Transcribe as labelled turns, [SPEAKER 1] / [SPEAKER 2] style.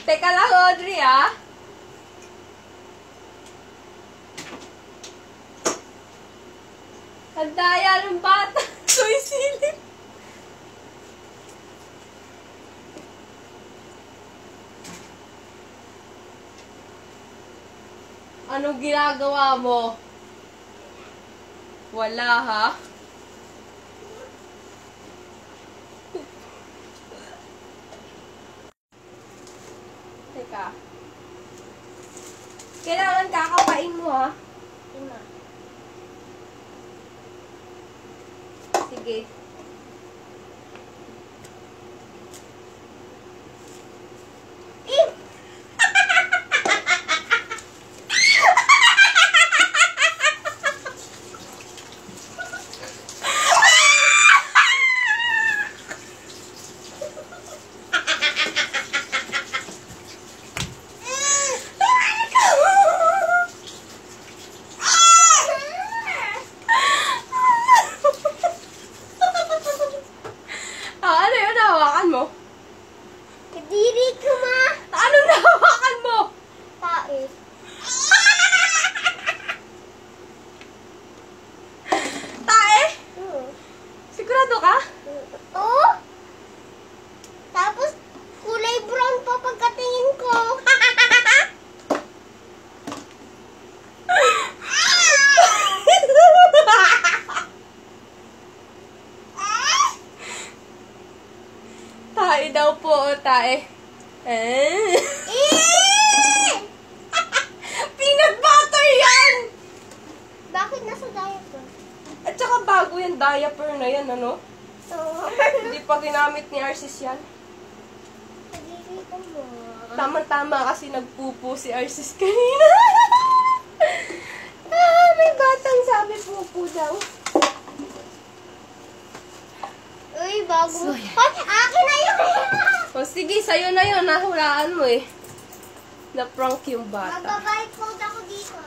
[SPEAKER 1] Teka lang, Audrey, ah. Ang daya ng bata. Soy silip. Anong ginagawa mo? Wala, ha? Teka. Kailangan kakapain mo, ha? Sige. Ano yun? Nahawakan mo?
[SPEAKER 2] Kadiri ko, ma.
[SPEAKER 1] Ano nahawakan mo?
[SPEAKER 2] Tae.
[SPEAKER 1] Tae? Sigurado ka?
[SPEAKER 2] Oo. Tapos, kulay brown pa pagkatingin ko.
[SPEAKER 1] Tae daw po, tae. Peanut butter yan!
[SPEAKER 2] Bakit nasa diaper?
[SPEAKER 1] At saka bago yan, diaper na yan, ano?
[SPEAKER 2] Oo.
[SPEAKER 1] Hindi pa ginamit ni Arsis yan.
[SPEAKER 2] Kadiri ko, ma.
[SPEAKER 1] Tama-tama kasi nagpupo si Arsis kanina. May batang sabi pupo daw.
[SPEAKER 2] Uy, bago.
[SPEAKER 1] So,
[SPEAKER 2] Ay, akin na yun!
[SPEAKER 1] O sige, sa'yo na yun. Nahulaan mo eh. Na-prank yung bata.
[SPEAKER 2] Magbabayad po ako dito.